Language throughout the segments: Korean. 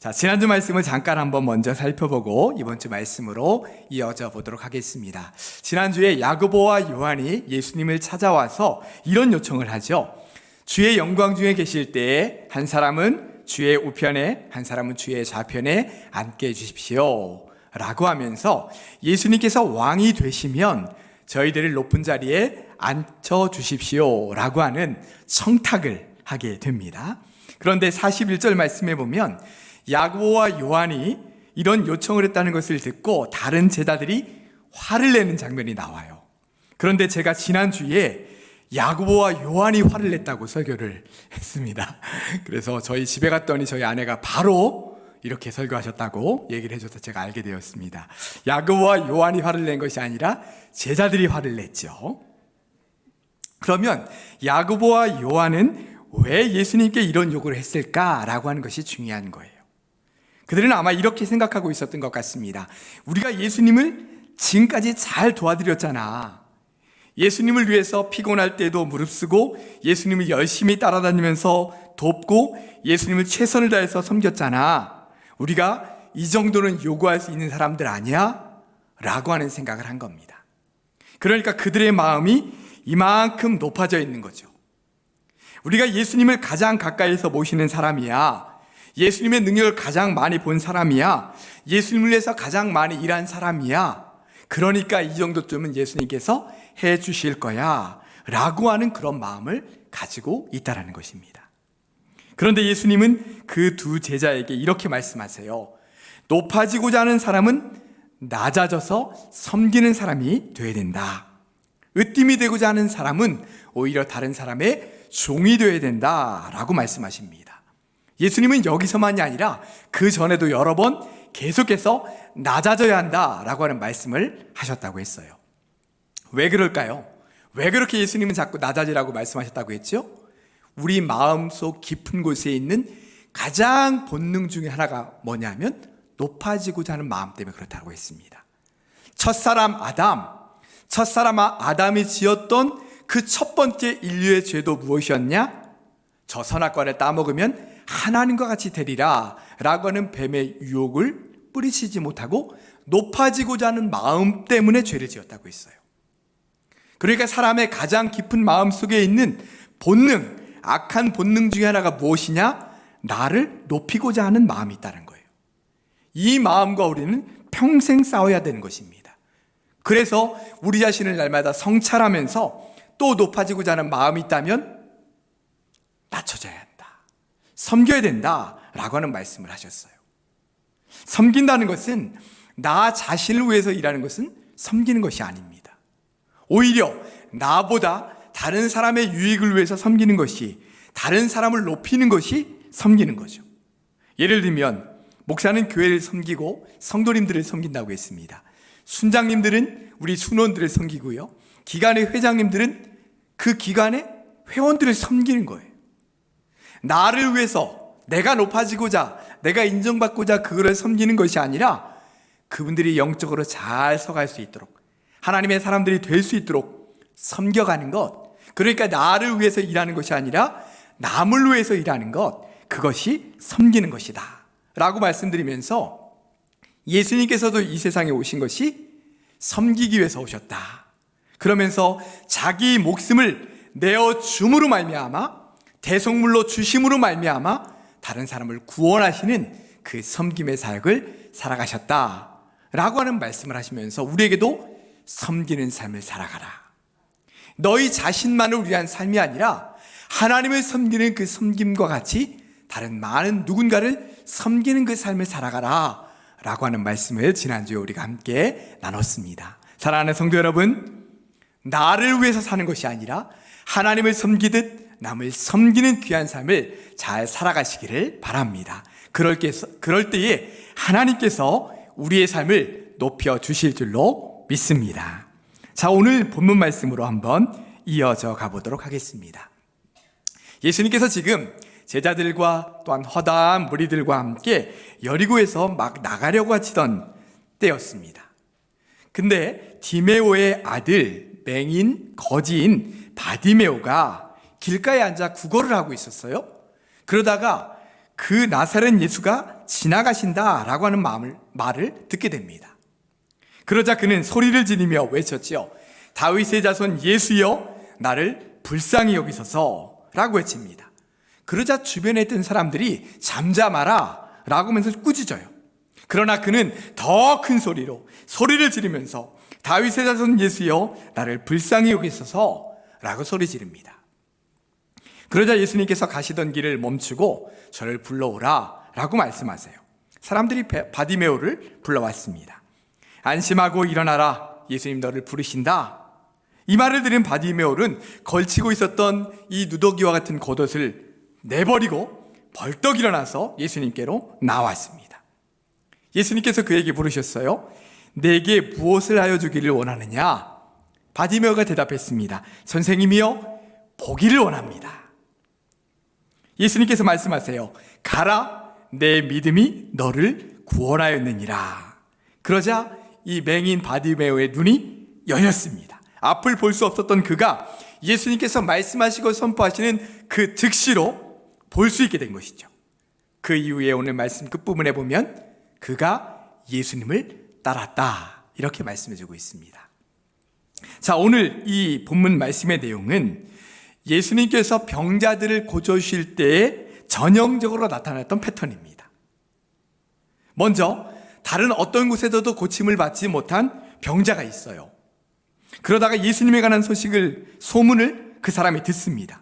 자, 지난주 말씀을 잠깐 한번 먼저 살펴보고 이번 주 말씀으로 이어져 보도록 하겠습니다. 지난주에 야고보와 요한이 예수님을 찾아와서 이런 요청을 하죠. 주의 영광 중에 계실 때에 한 사람은 주의 우편에 한 사람은 주의 좌편에 앉게 해주십시오 라고 하면서 예수님께서 왕이 되시면 저희들을 높은 자리에 앉혀주십시오 라고 하는 청탁을 하게 됩니다. 그런데 41절 말씀에 보면 야고보와 요한이 이런 요청을 했다는 것을 듣고 다른 제자들이 화를 내는 장면이 나와요. 그런데 제가 지난주에 야고보와 요한이 화를 냈다고 설교를 했습니다. 그래서 저희 집에 갔더니 저희 아내가 바로 이렇게 설교하셨다고 얘기를 해줘서 제가 알게 되었습니다. 야고보와 요한이 화를 낸 것이 아니라 제자들이 화를 냈죠. 그러면 야고보와 요한은 왜 예수님께 이런 요구를 했을까라고 하는 것이 중요한 거예요. 그들은 아마 이렇게 생각하고 있었던 것 같습니다. 우리가 예수님을 지금까지 잘 도와드렸잖아. 예수님을 위해서 피곤할 때도 무릅쓰고 예수님을 열심히 따라다니면서 돕고 예수님을 최선을 다해서 섬겼잖아. 우리가 이 정도는 요구할 수 있는 사람들 아니야? 라고 하는 생각을 한 겁니다. 그러니까 그들의 마음이 이만큼 높아져 있는 거죠. 우리가 예수님을 가장 가까이서 모시는 사람이야. 예수님의 능력을 가장 많이 본 사람이야. 예수님을 위해서 가장 많이 일한 사람이야. 그러니까 이 정도쯤은 예수님께서 해 주실 거야 라고 하는 그런 마음을 가지고 있다는 것입니다. 그런데 예수님은 그 두 제자에게 이렇게 말씀하세요. 높아지고자 하는 사람은 낮아져서 섬기는 사람이 되어야 된다. 으뜸이 되고자 하는 사람은 오히려 다른 사람의 종이 되어야 된다 라고 말씀하십니다. 예수님은 여기서만이 아니라 그 전에도 여러 번 계속해서 낮아져야 한다라고 하는 말씀을 하셨다고 했어요. 왜 그럴까요? 왜 그렇게 예수님은 자꾸 낮아지라고 말씀하셨다고 했죠? 우리 마음속 깊은 곳에 있는 가장 본능 중에 하나가 뭐냐면 높아지고자 하는 마음 때문에 그렇다고 했습니다. 첫사람 아담이 지었던 그 첫 번째 인류의 죄도 무엇이었냐? 저 선악과를 따먹으면 하나님과 같이 되리라 라고 하는 뱀의 유혹을 뿌리치지 못하고 높아지고자 하는 마음 때문에 죄를 지었다고 했어요. 그러니까 사람의 가장 깊은 마음 속에 있는 본능, 악한 본능 중에 하나가 무엇이냐? 나를 높이고자 하는 마음이 있다는 거예요. 이 마음과 우리는 평생 싸워야 되는 것입니다. 그래서 우리 자신을 날마다 성찰하면서 또 높아지고자 하는 마음이 있다면 낮춰져야 한다. 섬겨야 된다라고 하는 말씀을 하셨어요. 섬긴다는 것은 나 자신을 위해서 일하는 것은 섬기는 것이 아닙니다. 오히려 나보다 다른 사람의 유익을 위해서 섬기는 것이, 다른 사람을 높이는 것이 섬기는 거죠. 예를 들면 목사는 교회를 섬기고 성도님들을 섬긴다고 했습니다. 순장님들은 우리 순원들을 섬기고요, 기관의 회장님들은 그 기관의 회원들을 섬기는 거예요. 나를 위해서 내가 높아지고자, 내가 인정받고자 그거를 섬기는 것이 아니라 그분들이 영적으로 잘 서갈 수 있도록, 하나님의 사람들이 될 수 있도록 섬겨가는 것, 그러니까 나를 위해서 일하는 것이 아니라 남을 위해서 일하는 것, 그것이 섬기는 것이다 라고 말씀드리면서 예수님께서도 이 세상에 오신 것이 섬기기 위해서 오셨다. 그러면서 자기 목숨을 내어줌으로 말미암아, 대속물로 주심으로 말미암아 다른 사람을 구원하시는 그 섬김의 사역을 살아가셨다라고 하는 말씀을 하시면서 우리에게도 섬기는 삶을 살아가라. 너희 자신만을 위한 삶이 아니라 하나님을 섬기는 그 섬김과 같이 다른 많은 누군가를 섬기는 그 삶을 살아가라 라고 하는 말씀을 지난주에 우리가 함께 나눴습니다. 사랑하는 성도 여러분, 나를 위해서 사는 것이 아니라 하나님을 섬기듯 남을 섬기는 귀한 삶을 잘 살아가시기를 바랍니다. 그럴 때에 하나님께서 우리의 삶을 높여 주실 줄로 믿습니다. 자, 오늘 본문 말씀으로 한번 이어져 가보도록 하겠습니다. 예수님께서 지금 제자들과 또한 허다한 무리들과 함께 여리고에서 막 나가려고 하시던 때였습니다. 근데 디메오의 아들, 맹인, 거지인 바디메오가 길가에 앉아 구걸을 하고 있었어요. 그러다가 그 나사렛 예수가 지나가신다라고 하는 말을 듣게 됩니다. 그러자 그는 소리를 지르며 외쳤지요. 다윗의 자손 예수여, 나를 불쌍히 여기소서 라고 외칩니다. 그러자 주변에 있던 사람들이 잠잠하라 라고 하면서 꾸짖어요. 그러나 그는 더 큰 소리로 소리를 지르면서 다윗의 자손 예수여, 나를 불쌍히 여기소서 라고 소리 지릅니다. 그러자 예수님께서 가시던 길을 멈추고 저를 불러오라 라고 말씀하세요. 사람들이 바디메오를 불러왔습니다. 안심하고 일어나라, 예수님 너를 부르신다. 이 말을 들은 바디메오는 걸치고 있었던 이 누더기와 같은 겉옷을 내버리고 벌떡 일어나서 예수님께로 나왔습니다. 예수님께서 그에게 물으셨어요. 내게 무엇을 하여 주기를 원하느냐? 바디메오가 대답했습니다. 선생님이여, 보기를 원합니다. 예수님께서 말씀하세요. 가라, 내 믿음이 너를 구원하였느니라. 그러자 이 맹인 바디메오의 눈이 열렸습니다. 앞을 볼 수 없었던 그가 예수님께서 말씀하시고 선포하시는 그 즉시로 볼 수 있게 된 것이죠. 그 이후에 오늘 말씀 끝부분에 보면 그가 예수님을 따랐다, 이렇게 말씀해주고 있습니다. 자, 오늘 이 본문 말씀의 내용은 예수님께서 병자들을 고쳐주실 때에 전형적으로 나타났던 패턴입니다. 먼저 다른 어떤 곳에서도 고침을 받지 못한 병자가 있어요. 그러다가 예수님에 관한 소문을 그 사람이 듣습니다.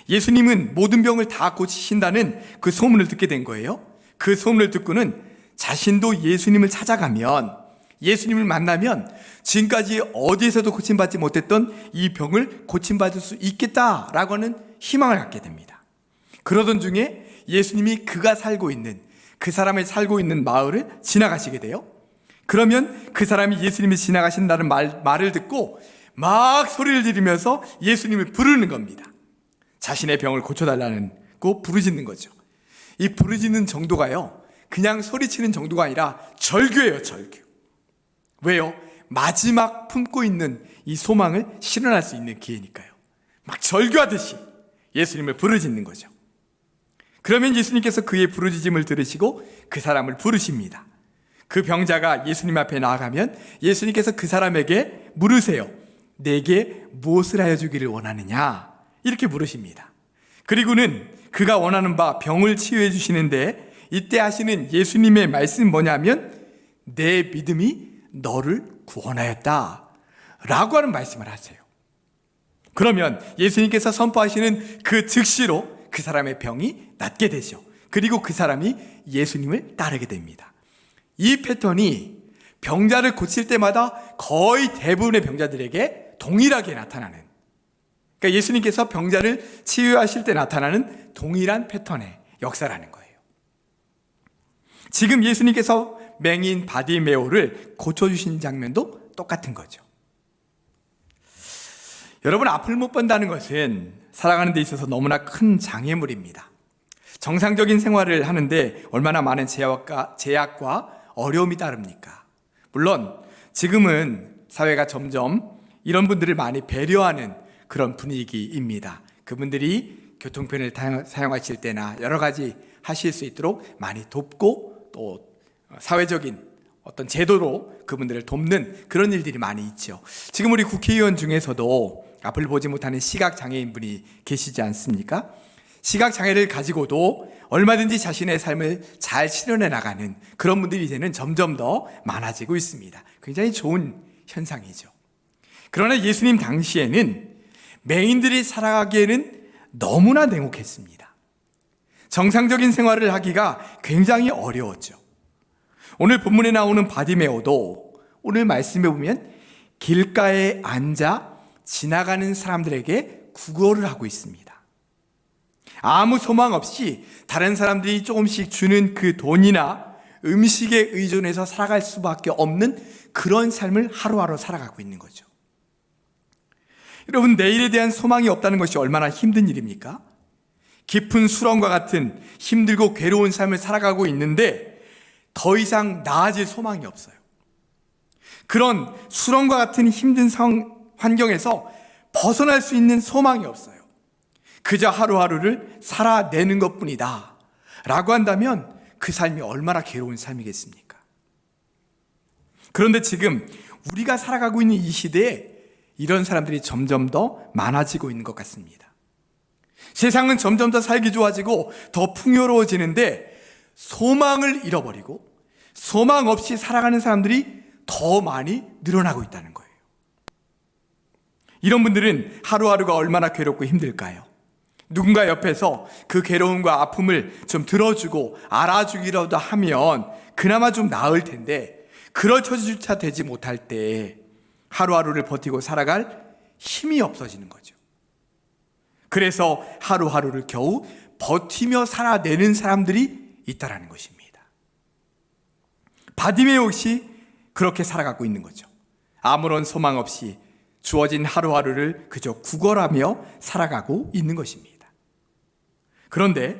예수님은 모든 병을 다 고치신다는 그 소문을 듣게 된 거예요. 그 소문을 듣고는 자신도 예수님을 찾아가면, 예수님을 만나면 지금까지 어디에서도 고침받지 못했던 이 병을 고침받을 수 있겠다라고 하는 희망을 갖게 됩니다. 그러던 중에 예수님이 그가 살고 있는, 그 사람이 살고 있는 마을을 지나가시게 돼요. 그러면 그 사람이 예수님이 지나가신다는 말을 듣고 막 소리를 지르면서 예수님을 부르는 겁니다. 자신의 병을 고쳐달라고 부르짖는 거죠. 이 부르짖는 정도가요, 그냥 소리치는 정도가 아니라 절규예요, 절규. 왜요? 마지막 품고 있는 이 소망을 실현할 수 있는 기회니까요. 막 절규하듯이 예수님을 부르짖는 거죠. 그러면 예수님께서 그의 부르짖음을 들으시고 그 사람을 부르십니다. 그 병자가 예수님 앞에 나아가면 예수님께서 그 사람에게 물으세요. 내게 무엇을 하여 주기를 원하느냐? 이렇게 물으십니다. 그리고는 그가 원하는 바 병을 치유해 주시는데, 이때 하시는 예수님의 말씀은 뭐냐면 내 믿음이 너를 구원하였다 라고 하는 말씀을 하세요. 그러면 예수님께서 선포하시는 그 즉시로 그 사람의 병이 낫게 되죠. 그리고 그 사람이 예수님을 따르게 됩니다. 이 패턴이 병자를 고칠 때마다 거의 대부분의 병자들에게 동일하게 나타나는, 그러니까 예수님께서 병자를 치유하실 때 나타나는 동일한 패턴의 역사라는 거예요. 지금 예수님께서 맹인 바디메오를 고쳐주신 장면도 똑같은 거죠. 여러분, 앞을 못 본다는 것은 살아가는 데 있어서 너무나 큰 장애물입니다. 정상적인 생활을 하는데 얼마나 많은 제약과 어려움이 따릅니까? 물론 지금은 사회가 점점 이런 분들을 많이 배려하는 그런 분위기입니다. 그분들이 교통편을 사용하실 때나 여러 가지 하실 수 있도록 많이 돕고, 또 사회적인 어떤 제도로 그분들을 돕는 그런 일들이 많이 있죠. 지금 우리 국회의원 중에서도 앞을 보지 못하는 시각장애인분이 계시지 않습니까? 시각장애를 가지고도 얼마든지 자신의 삶을 잘 실현해 나가는 그런 분들이 이제는 점점 더 많아지고 있습니다. 굉장히 좋은 현상이죠. 그러나 예수님 당시에는 맹인들이 살아가기에는 너무나 냉혹했습니다. 정상적인 생활을 하기가 굉장히 어려웠죠. 오늘 본문에 나오는 바디메오도 오늘 말씀해 보면 길가에 앉아 지나가는 사람들에게 구걸을 하고 있습니다. 아무 소망 없이 다른 사람들이 조금씩 주는 그 돈이나 음식에 의존해서 살아갈 수밖에 없는 그런 삶을 하루하루 살아가고 있는 거죠. 여러분, 내일에 대한 소망이 없다는 것이 얼마나 힘든 일입니까? 깊은 수렁과 같은 힘들고 괴로운 삶을 살아가고 있는데 더 이상 나아질 소망이 없어요. 그런 수렁과 같은 힘든 환경에서 벗어날 수 있는 소망이 없어요. 그저 하루하루를 살아내는 것뿐이다 라고 한다면 그 삶이 얼마나 괴로운 삶이겠습니까? 그런데 지금 우리가 살아가고 있는 이 시대에 이런 사람들이 점점 더 많아지고 있는 것 같습니다. 세상은 점점 더 살기 좋아지고 더 풍요로워지는데 소망을 잃어버리고 소망 없이 살아가는 사람들이 더 많이 늘어나고 있다는 거예요. 이런 분들은 하루하루가 얼마나 괴롭고 힘들까요? 누군가 옆에서 그 괴로움과 아픔을 좀 들어주고 알아주기라도 하면 그나마 좀 나을 텐데, 그럴 처지조차 되지 못할 때 하루하루를 버티고 살아갈 힘이 없어지는 거죠. 그래서 하루하루를 겨우 버티며 살아내는 사람들이 있다라는 것입니다. 바디메오 역시 그렇게 살아가고 있는 거죠. 아무런 소망 없이 주어진 하루하루를 그저 구걸하며 살아가고 있는 것입니다. 그런데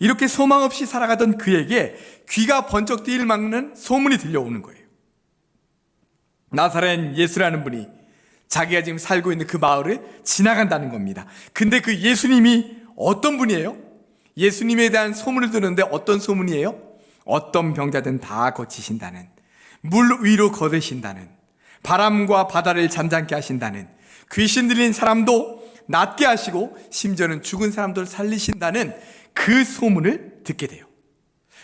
이렇게 소망 없이 살아가던 그에게 귀가 번쩍 뜨일 만한 소문이 들려오는 거예요. 나사렛 예수라는 분이 자기가 지금 살고 있는 그 마을을 지나간다는 겁니다. 근데 그 예수님이 어떤 분이에요? 예수님에 대한 소문을 듣는데 어떤 소문이에요? 어떤 병자든 다 고치신다는, 물 위로 걸으신다는, 바람과 바다를 잠잠케 하신다는, 귀신 들린 사람도 낫게 하시고 심지어는 죽은 사람들을 살리신다는 그 소문을 듣게 돼요.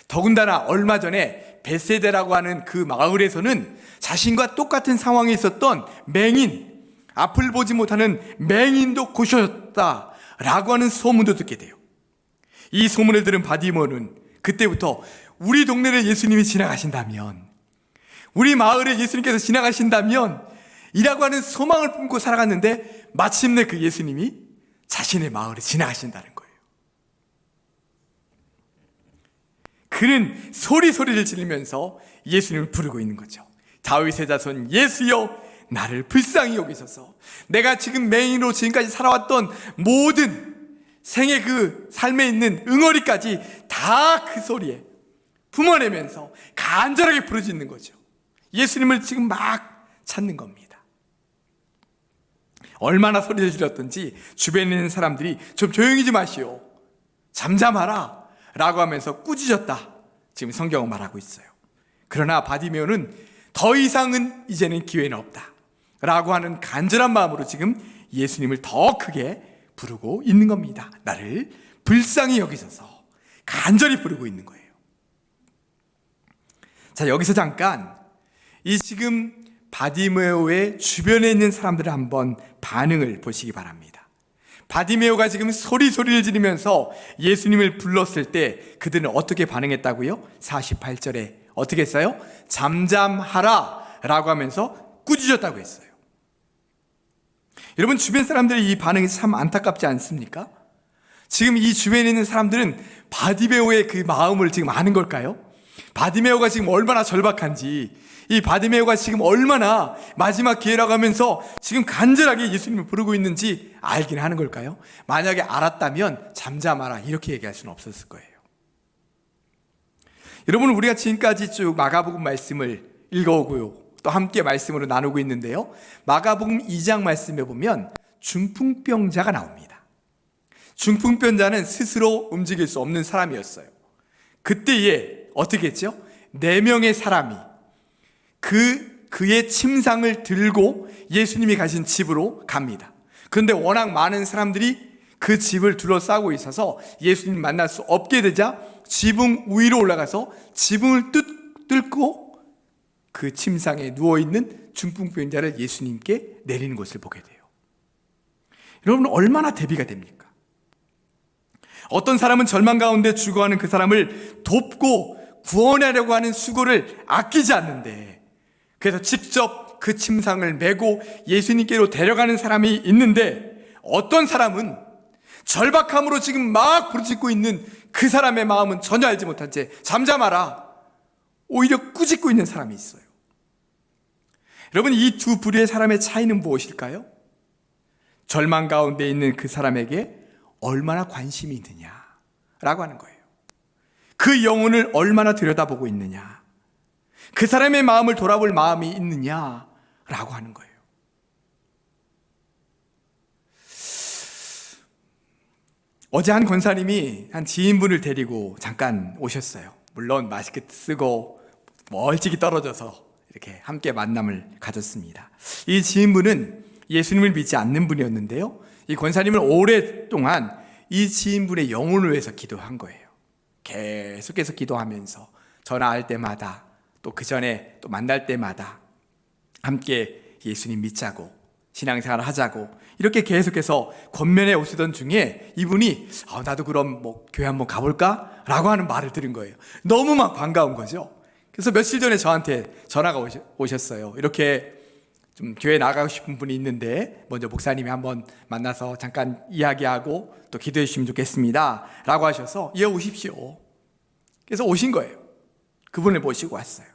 더군다나 얼마 전에 베세다라고 하는 그 마을에서는 자신과 똑같은 상황에 있었던 맹인, 앞을 보지 못하는 맹인도 고쳐졌다라고 하는 소문도 듣게 돼요. 이 소문을 들은 바디메오는 그때부터 우리 동네를 예수님이 지나가신다면, 우리 마을에 예수님께서 지나가신다면 이라고 하는 소망을 품고 살아갔는데 마침내 그 예수님이 자신의 마을에 지나가신다는 거예요. 그는 소리를 지르면서 예수님을 부르고 있는 거죠. 다윗의 자손 예수여, 나를 불쌍히 여기소서. 내가 지금 맹인으로 지금까지 살아왔던 모든 생의 그 삶에 있는 응어리까지 다 그 소리에 품어내면서 간절하게 부르짖는 거죠. 예수님을 지금 막 찾는 겁니다. 얼마나 소리를 질렀던지 주변에 있는 사람들이 좀 조용히 좀 하시오, 잠잠하라 라고 하면서 꾸짖었다, 지금 성경은 말하고 있어요. 그러나 바디메오는 더 이상은 이제는 기회는 없다 라고 하는 간절한 마음으로 지금 예수님을 더 크게 부르고 있는 겁니다. 나를 불쌍히 여기소서, 간절히 부르고 있는 거예요. 자, 여기서 잠깐 이 지금 바디메오의 주변에 있는 사람들을 한번 반응을 보시기 바랍니다. 바디메오가 지금 소리를 지르면서 예수님을 불렀을 때 그들은 어떻게 반응했다고요? 48절에 어떻게 했어요? 잠잠하라 라고 하면서 꾸짖었다고 했어요. 여러분, 주변 사람들의 이 반응이 참 안타깝지 않습니까? 지금 이 주변에 있는 사람들은 바디메오의 그 마음을 지금 아는 걸까요? 바디메오가 지금 얼마나 절박한지, 이 바디메오가 지금 얼마나 마지막 기회라고 하면서 지금 간절하게 예수님을 부르고 있는지 알긴 하는 걸까요? 만약에 알았다면 잠잠하라 이렇게 얘기할 수는 없었을 거예요. 여러분, 우리가 지금까지 쭉 마가복음 말씀을 읽어오고요, 또 함께 말씀으로 나누고 있는데요, 마가복음 2장 말씀에 보면 중풍병자가 나옵니다. 중풍병자는 스스로 움직일 수 없는 사람이었어요. 그때에 어떻게 했죠? 4명의 사람이 그의 침상을 들고 예수님이 가신 집으로 갑니다. 그런데 워낙 많은 사람들이 그 집을 둘러싸고 있어서 예수님 만날 수 없게 되자 지붕 위로 올라가서 지붕을 뚫고 그 침상에 누워있는 중풍병자를 예수님께 내리는 것을 보게 돼요. 여러분, 얼마나 대비가 됩니까? 어떤 사람은 절망 가운데 죽어가는 그 사람을 돕고 구원하려고 하는 수고를 아끼지 않는데, 그래서 직접 그 침상을 메고 예수님께로 데려가는 사람이 있는데, 어떤 사람은 절박함으로 지금 막 부르짖고 있는 그 사람의 마음은 전혀 알지 못한 채 잠잠하라 오히려 꾸짖고 있는 사람이 있어요. 여러분, 이 두 부류의 사람의 차이는 무엇일까요? 절망 가운데 있는 그 사람에게 얼마나 관심이 있느냐라고 하는 거예요. 그 영혼을 얼마나 들여다보고 있느냐, 그 사람의 마음을 돌아볼 마음이 있느냐라고 하는 거예요. 어제 한 권사님이 한 지인분을 데리고 잠깐 오셨어요. 물론 맛있게 쓰고 멀찍이 떨어져서 이렇게 함께 만남을 가졌습니다. 이 지인분은 예수님을 믿지 않는 분이었는데요, 이 권사님은 오랫동안 이 지인분의 영혼을 위해서 기도한 거예요. 계속해서 기도하면서 전화할 때마다 또 그 전에 또 만날 때마다 함께 예수님 믿자고 신앙생활 하자고 이렇게 계속해서 권면해 오시던 중에 이분이 나도 그럼 교회 한번 가볼까? 라고 하는 말을 들은 거예요. 너무 막 반가운 거죠. 그래서 며칠 전에 저한테 전화가 오셨어요. 이렇게 좀 교회 나가고 싶은 분이 있는데 먼저 목사님이 한번 만나서 잠깐 이야기하고 또 기도해 주시면 좋겠습니다 라고 하셔서 오십시오. 그래서 오신 거예요. 그분을 모시고 왔어요.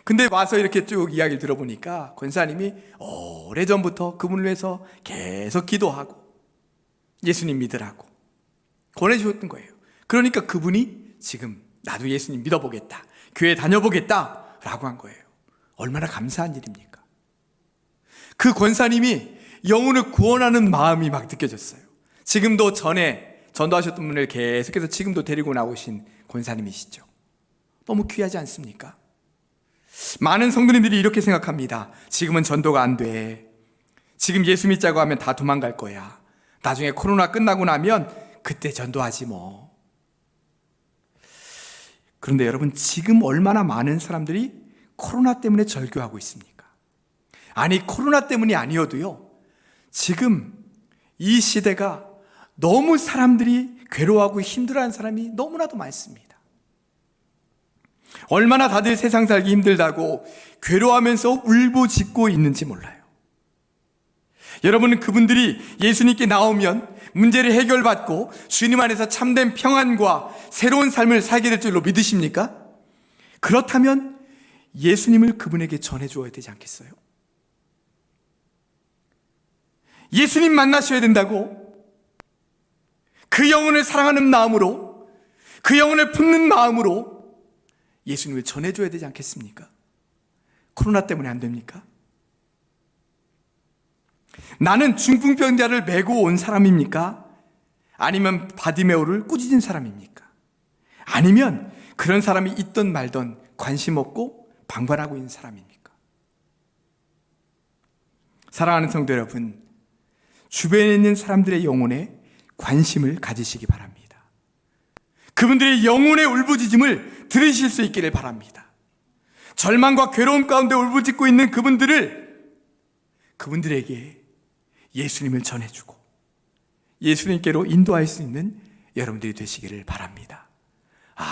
근데 와서 이렇게 쭉 이야기를 들어보니까 권사님이 오래전부터 그분을 위해서 계속 기도하고 예수님 믿으라고 권해주셨던 거예요. 그러니까 그분이 지금 나도 예수님 믿어보겠다, 교회 다녀보겠다 라고 한 거예요. 얼마나 감사한 일입니까? 그 권사님이 영혼을 구원하는 마음이 막 느껴졌어요. 지금도 전에 전도하셨던 분을 계속해서 지금도 데리고 나오신 권사님이시죠. 너무 귀하지 않습니까? 많은 성도님들이 이렇게 생각합니다. 지금은 전도가 안 돼. 지금 예수 믿자고 하면 다 도망갈 거야. 나중에 코로나 끝나고 나면 그때 전도하지 뭐. 그런데 여러분, 지금 얼마나 많은 사람들이 코로나 때문에 절교하고 있습니까? 아니, 코로나 때문이 아니어도요, 지금 이 시대가 너무 사람들이 괴로워하고 힘들어하는 사람이 너무나도 많습니다. 얼마나 다들 세상 살기 힘들다고 괴로워하면서 울부짖고 있는지 몰라요. 여러분은 그분들이 예수님께 나오면 문제를 해결받고 주님 안에서 참된 평안과 새로운 삶을 살게 될 줄로 믿으십니까? 그렇다면 예수님을 그분에게 전해주어야 되지 않겠어요? 예수님 만나셔야 된다고 그 영혼을 사랑하는 마음으로, 그 영혼을 품는 마음으로 예수님을 전해줘야 되지 않겠습니까? 코로나 때문에 안 됩니까? 나는 중풍병자를 메고 온 사람입니까? 아니면 바디메오를 꾸짖은 사람입니까? 아니면 그런 사람이 있던 말던 관심 없고 방관하고 있는 사람입니까? 사랑하는 성도 여러분, 주변에 있는 사람들의 영혼에 관심을 가지시기 바랍니다. 그분들의 영혼의 울부짖음을 들으실 수 있기를 바랍니다. 절망과 괴로움 가운데 울부짖고 있는 그분들에게 예수님을 전해주고 예수님께로 인도할 수 있는 여러분들이 되시기를 바랍니다.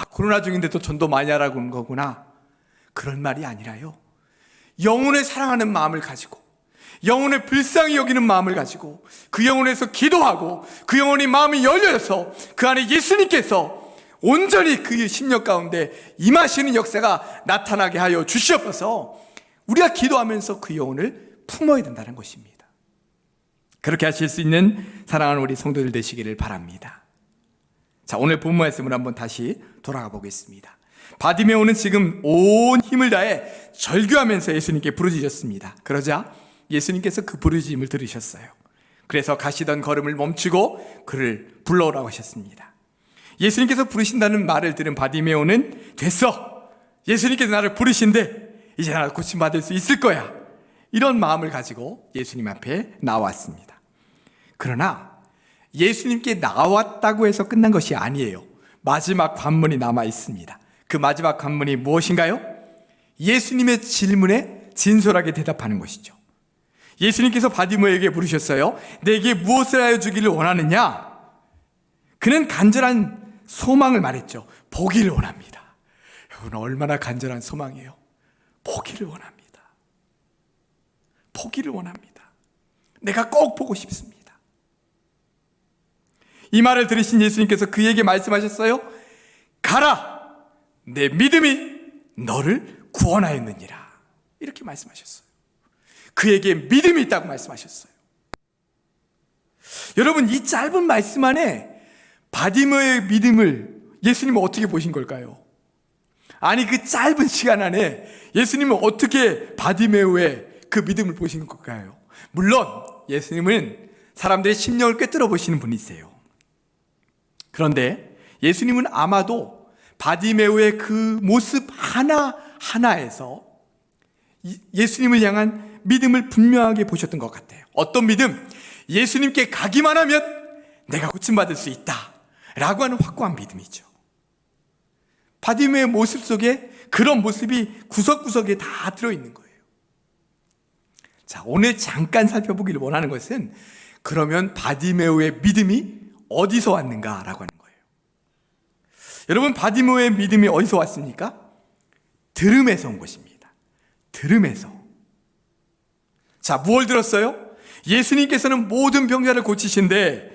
코로나 중인데도 전도 많이 하라고 하는 거구나. 그런 말이 아니라요, 영혼을 사랑하는 마음을 가지고, 영혼을 불쌍히 여기는 마음을 가지고 그 영혼에서 기도하고 그 영혼이 마음이 열려서 그 안에 예수님께서 온전히 그 심령 가운데 임하시는 역사가 나타나게 하여 주시옵소서. 우리가 기도하면서 그 영혼을 품어야 된다는 것입니다. 그렇게 하실 수 있는 사랑하는 우리 성도들 되시기를 바랍니다. 자, 오늘 본문 말씀을 한번 다시 돌아가 보겠습니다. 바디메오는 지금 온 힘을 다해 절규하면서 예수님께 부르짖었습니다. 그러자 예수님께서 그 부르짖음을 들으셨어요. 그래서 가시던 걸음을 멈추고 그를 불러오라고 하셨습니다. 예수님께서 부르신다는 말을 들은 바디메오는 됐어, 예수님께서 나를 부르신대, 이제 나를 고침받을 수 있을 거야, 이런 마음을 가지고 예수님 앞에 나왔습니다. 그러나 예수님께 나왔다고 해서 끝난 것이 아니에요. 마지막 관문이 남아 있습니다. 그 마지막 관문이 무엇인가요? 예수님의 질문에 진솔하게 대답하는 것이죠. 예수님께서 바디메오에게 물으셨어요. 내게 무엇을 하여 주기를 원하느냐? 그는 간절한 소망을 말했죠. 보기를 원합니다. 여러분, 얼마나 간절한 소망이에요. 보기를 원합니다. 보기를 원합니다. 내가 꼭 보고 싶습니다. 이 말을 들으신 예수님께서 그에게 말씀하셨어요. 가라, 내 믿음이 너를 구원하였느니라. 이렇게 말씀하셨어요. 그에게 믿음이 있다고 말씀하셨어요. 여러분, 이 짧은 말씀 안에 바디메오의 믿음을 예수님은 어떻게 보신 걸까요? 아니, 그 짧은 시간 안에 예수님은 어떻게 바디메오의 그 믿음을 보신 걸까요? 물론 예수님은 사람들의 심령을 꿰뚫어 보시는 분이세요. 그런데 예수님은 아마도 바디메오의 그 모습 하나하나에서 예수님을 향한 믿음을 분명하게 보셨던 것 같아요. 어떤 믿음? 예수님께 가기만 하면 내가 고침받을 수 있다 라고 하는 확고한 믿음이죠. 바디메오의 모습 속에 그런 모습이 구석구석에 다 들어있는 거예요. 자, 오늘 잠깐 살펴보기를 원하는 것은 그러면 바디메오의 믿음이 어디서 왔는가라고 하는 거예요. 여러분, 바디메오의 믿음이 어디서 왔습니까? 들음에서 온 것입니다. 들음에서. 자, 무엇을 들었어요? 예수님께서는 모든 병자를 고치신데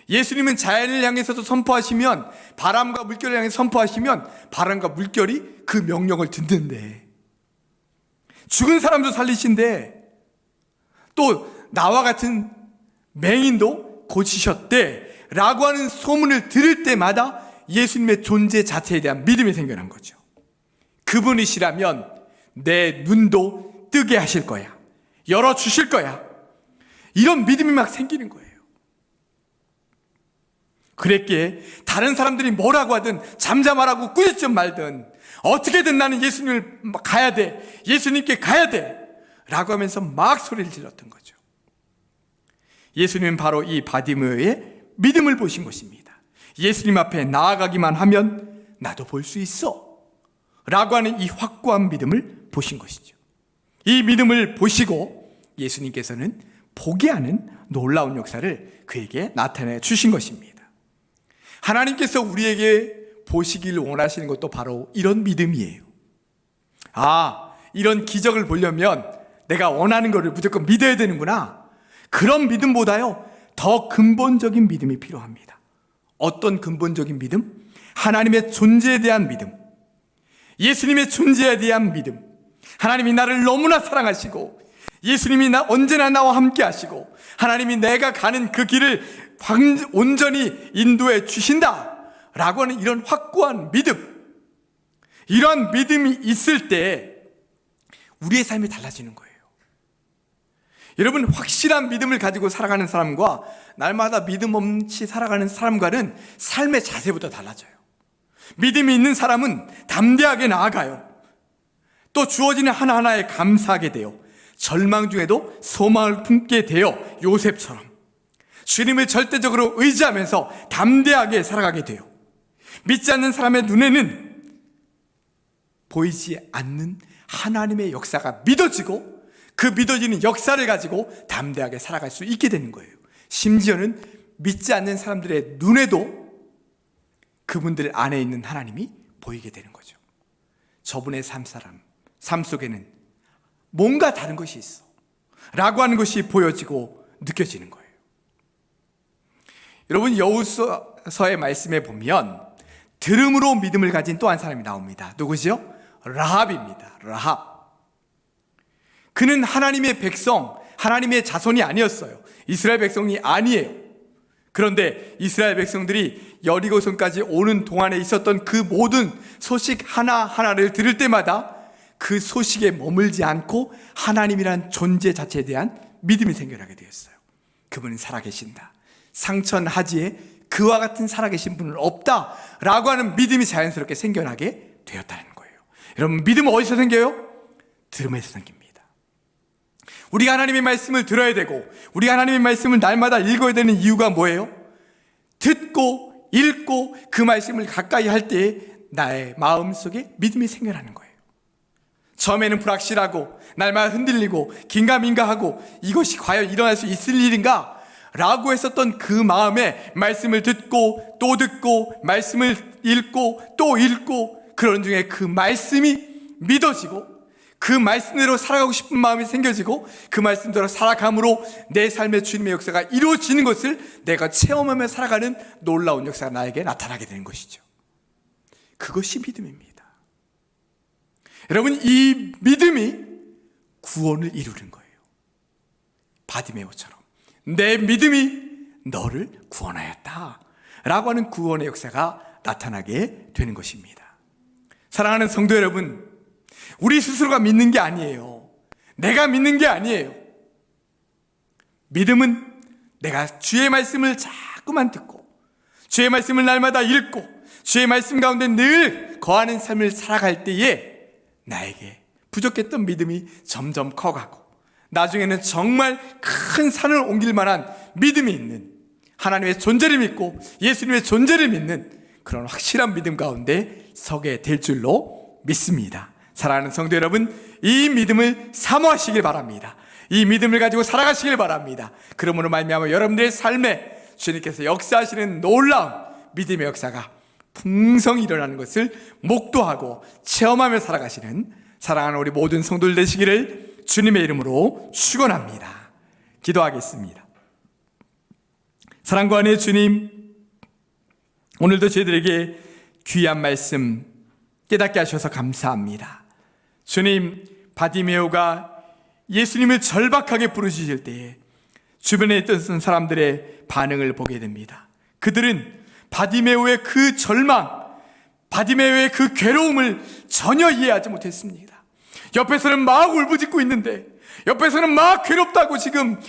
예수님은 자연을 향해서도 선포하시면, 바람과 물결을 향해서 선포하시면 바람과 물결이 그 명령을 듣는데, 죽은 사람도 살리신데 또 나와 같은 맹인도 고치셨대 라고 하는 소문을 들을 때마다 예수님의 존재 자체에 대한 믿음이 생겨난 거죠. 그분이시라면 내 눈도 뜨게 하실 거야, 열어주실 거야, 이런 믿음이 막 생기는 거예요. 그랬기에 다른 사람들이 뭐라고 하든 잠잠하라고 꾸짖든 말든 어떻게든 나는 예수님을 가야 돼, 예수님께 가야 돼 라고 하면서 막 소리를 질렀던 거죠. 예수님은 바로 이 바디메오의 믿음을 보신 것입니다. 예수님 앞에 나아가기만 하면 나도 볼 수 있어 라고 하는 이 확고한 믿음을 보신 것이죠. 이 믿음을 보시고 예수님께서는 보게 하는 놀라운 역사를 그에게 나타내 주신 것입니다. 하나님께서 우리에게 보시길 원하시는 것도 바로 이런 믿음이에요. 아, 이런 기적을 보려면 내가 원하는 것을 무조건 믿어야 되는구나. 그런 믿음보다요, 더 근본적인 믿음이 필요합니다. 어떤 근본적인 믿음? 하나님의 존재에 대한 믿음, 예수님의 존재에 대한 믿음. 하나님이 나를 너무나 사랑하시고 예수님이 언제나 나와 함께 하시고 하나님이 내가 가는 그 길을 온전히 인도해 주신다 라고 하는 이런 확고한 믿음, 이러한 믿음이 있을 때 우리의 삶이 달라지는 거예요. 여러분, 확실한 믿음을 가지고 살아가는 사람과 날마다 믿음 없이 살아가는 사람과는 삶의 자세부터 달라져요. 믿음이 있는 사람은 담대하게 나아가요. 또 주어지는 하나하나에 감사하게 돼요. 절망 중에도 소망을 품게 돼요. 요셉처럼 주님을 절대적으로 의지하면서 담대하게 살아가게 돼요. 믿지 않는 사람의 눈에는 보이지 않는 하나님의 역사가 믿어지고 그 믿어지는 역사를 가지고 담대하게 살아갈 수 있게 되는 거예요. 심지어는 믿지 않는 사람들의 눈에도 그분들 안에 있는 하나님이 보이게 되는 거죠. 저분의 삶 속에는 뭔가 다른 것이 있어 라고 하는 것이 보여지고 느껴지는 거예요. 여러분, 여호수아서의 말씀에 보면 들음으로 믿음을 가진 또 한 사람이 나옵니다. 누구죠? 라합입니다. 라합. 그는 하나님의 백성, 하나님의 자손이 아니었어요. 이스라엘 백성이 아니에요. 그런데 이스라엘 백성들이 여리고성까지 오는 동안에 있었던 그 모든 소식 하나하나를 들을 때마다 그 소식에 머물지 않고 하나님이란 존재 자체에 대한 믿음이 생겨나게 되었어요. 그분은 살아계신다. 상천하지에 그와 같은 살아계신 분은 없다라고 하는 믿음이 자연스럽게 생겨나게 되었다는 거예요. 여러분, 믿음은 어디서 생겨요? 들음에서 생깁니다. 우리가 하나님의 말씀을 들어야 되고 우리가 하나님의 말씀을 날마다 읽어야 되는 이유가 뭐예요? 듣고 읽고 그 말씀을 가까이 할 때에 나의 마음속에 믿음이 생겨나는 거예요. 처음에는 불확실하고 날마다 흔들리고 긴가민가하고 이것이 과연 일어날 수 있을 일인가? 라고 했었던 그 마음에 말씀을 듣고 또 듣고 말씀을 읽고 또 읽고 그런 중에 그 말씀이 믿어지고 그 말씀대로 살아가고 싶은 마음이 생겨지고 그 말씀대로 살아감으로 내 삶의 주님의 역사가 이루어지는 것을 내가 체험하며 살아가는 놀라운 역사가 나에게 나타나게 되는 것이죠. 그것이 믿음입니다. 여러분, 이 믿음이 구원을 이루는 거예요. 바디메오처럼 내 믿음이 너를 구원하였다 라고 하는 구원의 역사가 나타나게 되는 것입니다. 사랑하는 성도 여러분, 우리 스스로가 믿는 게 아니에요. 내가 믿는 게 아니에요. 믿음은 내가 주의 말씀을 자꾸만 듣고 주의 말씀을 날마다 읽고 주의 말씀 가운데 늘 거하는 삶을 살아갈 때에 나에게 부족했던 믿음이 점점 커가고 나중에는 정말 큰 산을 옮길 만한 믿음이 있는, 하나님의 존재를 믿고 예수님의 존재를 믿는 그런 확실한 믿음 가운데 서게 될 줄로 믿습니다. 사랑하는 성도 여러분, 이 믿음을 사모하시길 바랍니다. 이 믿음을 가지고 살아가시길 바랍니다. 그러므로 말미암아 여러분들의 삶에 주님께서 역사하시는 놀라운 믿음의 역사가 풍성히 일어나는 것을 목도하고 체험하며 살아가시는 사랑하는 우리 모든 성도들 되시기를 주님의 이름으로 축원합니다. 기도하겠습니다. 사랑과 은혜의 주님, 오늘도 저희들에게 귀한 말씀 깨닫게 하셔서 감사합니다. 주님, 바디메오가 예수님을 절박하게 부르짖을 때에 주변에 있던 사람들의 반응을 보게 됩니다. 그들은 바디메오의 그 절망, 바디메오의 그 괴로움을 전혀 이해하지 못했습니다. 옆에서는 막 울부짖고 있는데, 옆에서는 막 괴롭다고 지금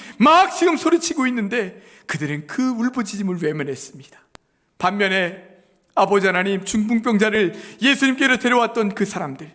소리치고 있는데 그들은 그 울부짖음을 외면했습니다. 반면에 아버지 하나님, 중풍병자를 예수님께로 데려왔던 그 사람들,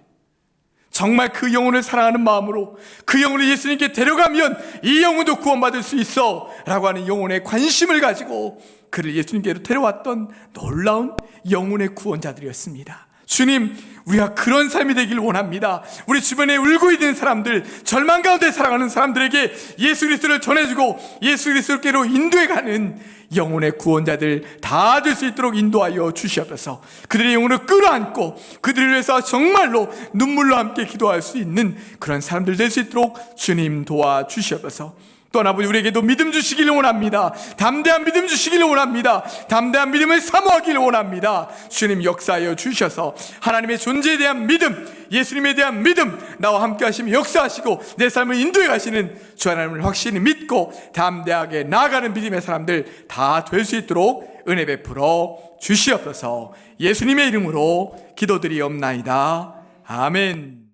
정말 그 영혼을 사랑하는 마음으로 그 영혼을 예수님께 데려가면 이 영혼도 구원받을 수 있어 라고 하는 영혼의 관심을 가지고 그를 예수님께로 데려왔던 놀라운 영혼의 구원자들이었습니다. 주님, 우리가 그런 삶이 되길 원합니다. 우리 주변에 울고 있는 사람들, 절망 가운데 살아가는 사람들에게 예수 그리스도를 전해주고 예수 그리스도께로 인도해가는 영혼의 구원자들 다 될 수 있도록 인도하여 주시옵소서. 그들의 영혼을 끌어안고 그들을 위해서 정말로 눈물로 함께 기도할 수 있는 그런 사람들 될 수 있도록 주님 도와주시옵소서. 또한 아버지, 우리에게도 믿음 주시기를 원합니다. 담대한 믿음 주시기를 원합니다. 담대한 믿음을 사모하기를 원합니다. 주님 역사하여 주셔서 하나님의 존재에 대한 믿음, 예수님에 대한 믿음, 나와 함께 하시며 역사하시고 내 삶을 인도해 가시는 주 하나님을 확실히 믿고 담대하게 나아가는 믿음의 사람들 다 될 수 있도록 은혜 베풀어 주시옵소서. 예수님의 이름으로 기도드리옵나이다. 아멘.